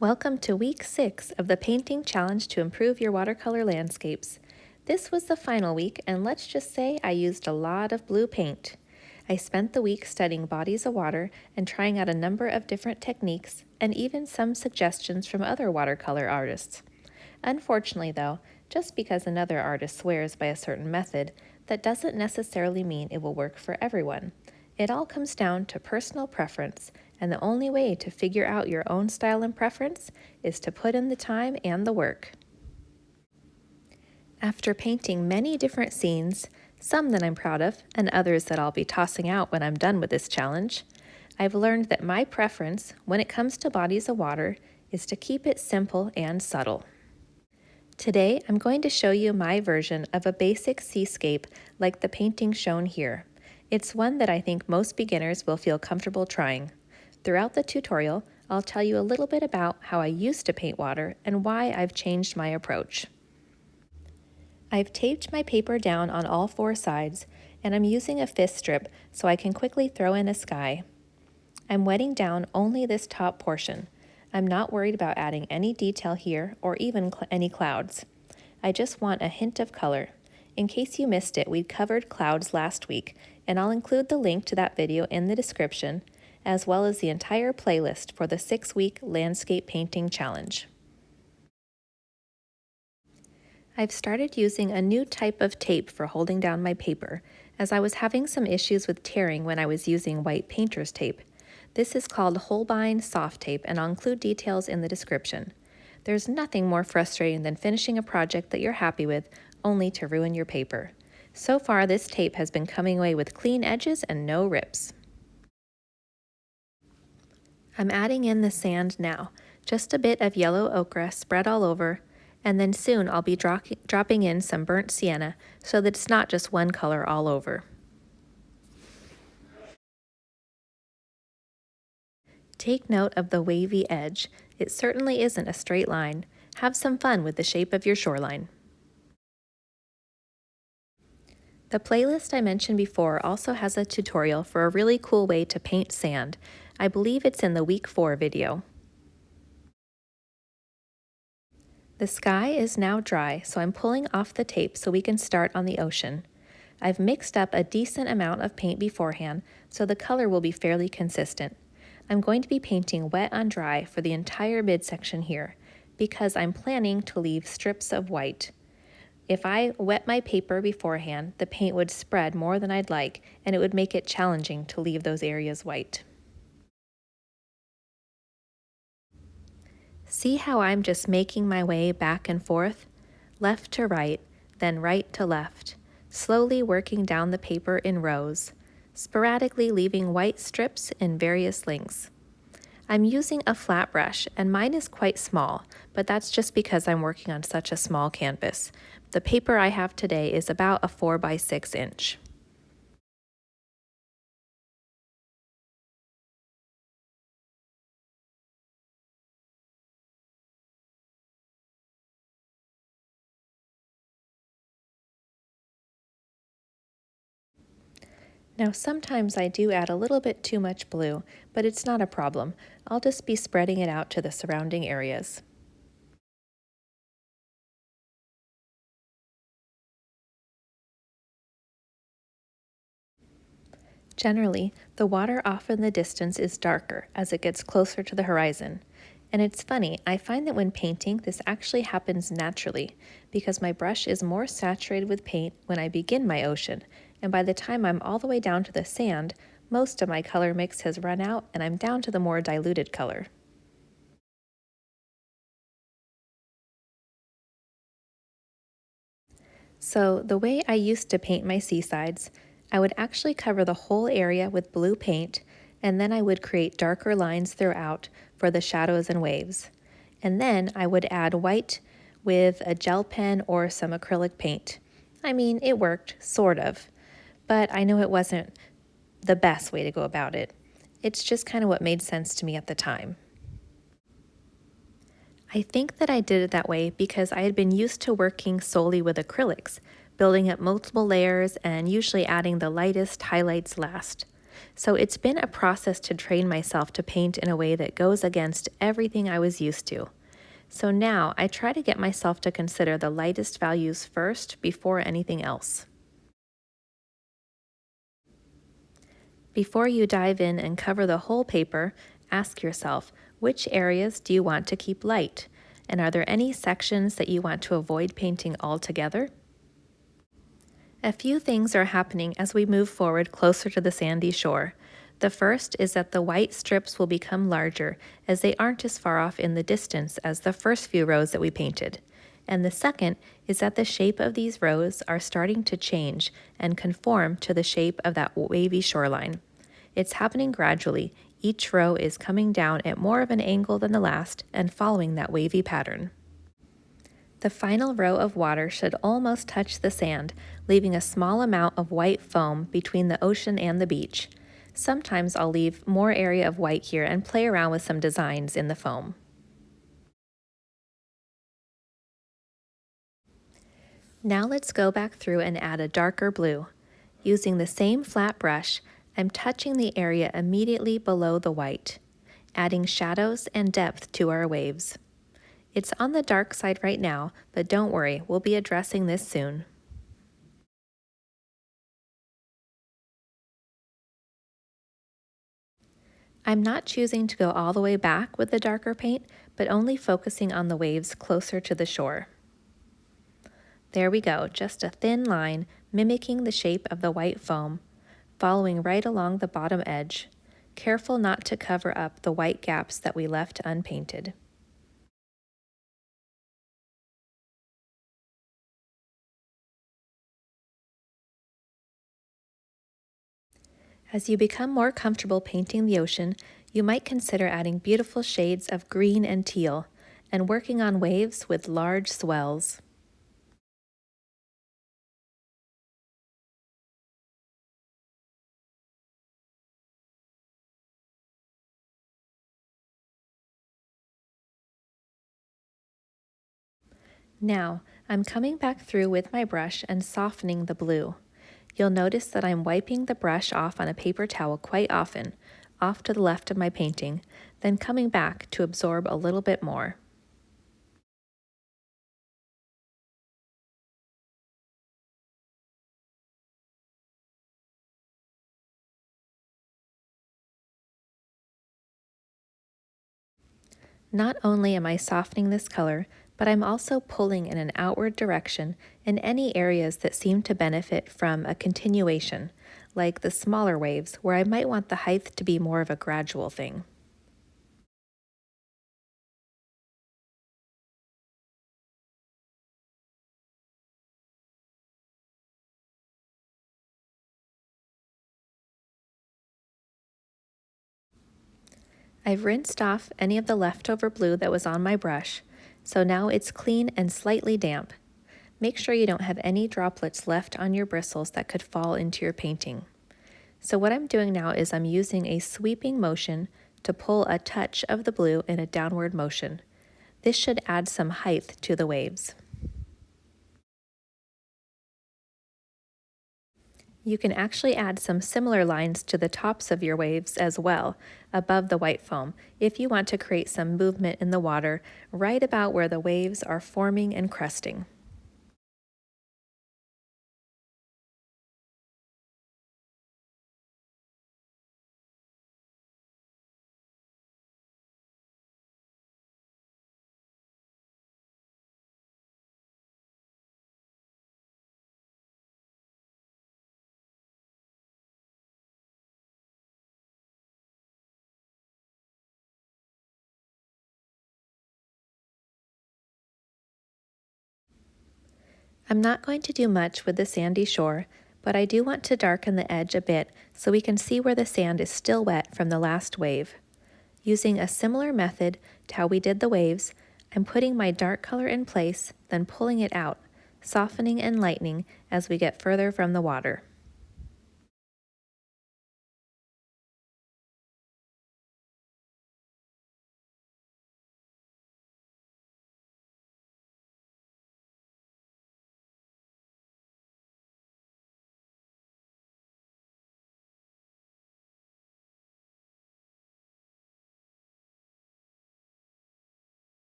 Welcome to week 6 of the painting challenge to improve your watercolor landscapes. This was the final week, and let's just say I used a lot of blue paint. I spent the week studying bodies of water and trying out a number of different techniques and even some suggestions from other watercolor artists. Unfortunately, though, just because another artist swears by a certain method, that doesn't necessarily mean it will work for everyone. It all comes down to personal preference, and the only way to figure out your own style and preference is to put in the time and the work. After painting many different scenes, some that I'm proud of and others that I'll be tossing out when I'm done with this challenge, I've learned that my preference when it comes to bodies of water is to keep it simple and subtle. Today, I'm going to show you my version of a basic seascape like the painting shown here. It's one that I think most beginners will feel comfortable trying. Throughout the tutorial, I'll tell you a little bit about how I used to paint water and why I've changed my approach. I've taped my paper down on all 4 sides, and I'm using a fifth strip so I can quickly throw in a sky. I'm wetting down only this top portion. I'm not worried about adding any detail here or even any clouds. I just want a hint of color. In case you missed it, we covered clouds last week, and I'll include the link to that video in the description, as well as the entire playlist for the 6-week landscape painting challenge. I've started using a new type of tape for holding down my paper, as I was having some issues with tearing when I was using white painter's tape. This is called Holbein soft tape, and I'll include details in the description. There's nothing more frustrating than finishing a project that you're happy with, only to ruin your paper. So far, this tape has been coming away with clean edges and no rips. I'm adding in the sand now, just a bit of yellow ochre spread all over, and then soon I'll be dropping in some burnt sienna so that it's not just one color all over. Take note of the wavy edge. It certainly isn't a straight line. Have some fun with the shape of your shoreline. The playlist I mentioned before also has a tutorial for a really cool way to paint sand. I believe it's in the week 4 video. The sky is now dry, so I'm pulling off the tape so we can start on the ocean. I've mixed up a decent amount of paint beforehand, so the color will be fairly consistent. I'm going to be painting wet on dry for the entire midsection here, because I'm planning to leave strips of white. If I wet my paper beforehand, the paint would spread more than I'd like, and it would make it challenging to leave those areas white. See how I'm just making my way back and forth? Left to right, then right to left, slowly working down the paper in rows, sporadically leaving white strips in various lengths. I'm using a flat brush, and mine is quite small, but that's just because I'm working on such a small canvas. The paper I have today is about a 4 by 6 inch. Now sometimes I do add a little bit too much blue, but it's not a problem. I'll just be spreading it out to the surrounding areas. Generally, the water off in the distance is darker as it gets closer to the horizon. And it's funny, I find that when painting, this actually happens naturally, because my brush is more saturated with paint when I begin my ocean, and by the time I'm all the way down to the sand, most of my color mix has run out and I'm down to the more diluted color. So the way I used to paint my seasides, I would actually cover the whole area with blue paint, and then I would create darker lines throughout for the shadows and waves. And then I would add white with a gel pen or some acrylic paint. I mean, it worked, sort of, but I know it wasn't the best way to go about it. It's just kind of what made sense to me at the time. I think that I did it that way because I had been used to working solely with acrylics, building up multiple layers and usually adding the lightest highlights last. So it's been a process to train myself to paint in a way that goes against everything I was used to. So now I try to get myself to consider the lightest values first before anything else. Before you dive in and cover the whole paper, ask yourself, which areas do you want to keep light? And are there any sections that you want to avoid painting altogether? A few things are happening as we move forward closer to the sandy shore. The first is that the white strips will become larger as they aren't as far off in the distance as the first few rows that we painted. And the second is that the shape of these rows are starting to change and conform to the shape of that wavy shoreline. It's happening gradually. Each row is coming down at more of an angle than the last and following that wavy pattern. The final row of water should almost touch the sand, leaving a small amount of white foam between the ocean and the beach. Sometimes I'll leave more area of white here and play around with some designs in the foam. Now let's go back through and add a darker blue. Using the same flat brush, I'm touching the area immediately below the white, adding shadows and depth to our waves. It's on the dark side right now, but don't worry, we'll be addressing this soon. I'm not choosing to go all the way back with the darker paint, but only focusing on the waves closer to the shore. There we go, just a thin line mimicking the shape of the white foam, following right along the bottom edge, careful not to cover up the white gaps that we left unpainted. As you become more comfortable painting the ocean, you might consider adding beautiful shades of green and teal, and working on waves with large swells. Now, I'm coming back through with my brush and softening the blue. You'll notice that I'm wiping the brush off on a paper towel quite often, off to the left of my painting, then coming back to absorb a little bit more. Not only am I softening this color, but I'm also pulling in an outward direction in any areas that seem to benefit from a continuation, like the smaller waves where I might want the height to be more of a gradual thing. I've rinsed off any of the leftover blue that was on my brush, so now it's clean and slightly damp. Make sure you don't have any droplets left on your bristles that could fall into your painting. So what I'm doing now is I'm using a sweeping motion to pull a touch of the blue in a downward motion. This should add some height to the waves. You can actually add some similar lines to the tops of your waves as well, above the white foam, if you want to create some movement in the water right about where the waves are forming and cresting. I'm not going to do much with the sandy shore, but I do want to darken the edge a bit so we can see where the sand is still wet from the last wave. Using a similar method to how we did the waves, I'm putting my dark color in place, then pulling it out, softening and lightening as we get further from the water.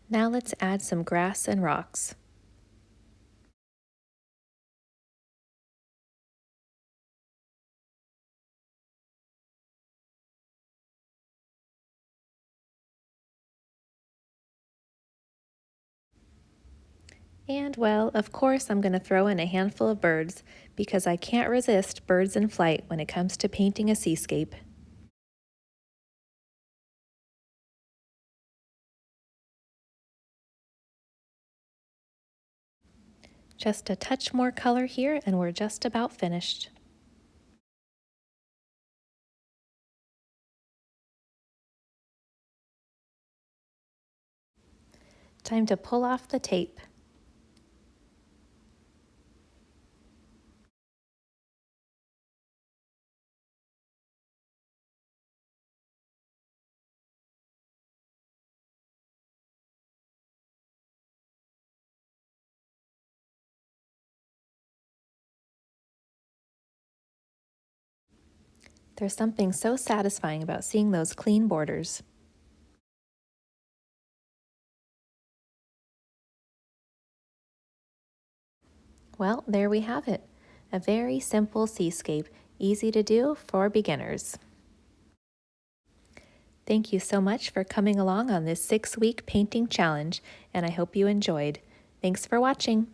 Now let's add some grass and rocks. And well, of course, I'm going to throw in a handful of birds because I can't resist birds in flight when it comes to painting a seascape. Just a touch more color here and we're just about finished. Time to pull off the tape. There's something so satisfying about seeing those clean borders. Well, there we have it. A very simple seascape, easy to do for beginners. Thank you so much for coming along on this 6-week painting challenge, and I hope you enjoyed. Thanks for watching.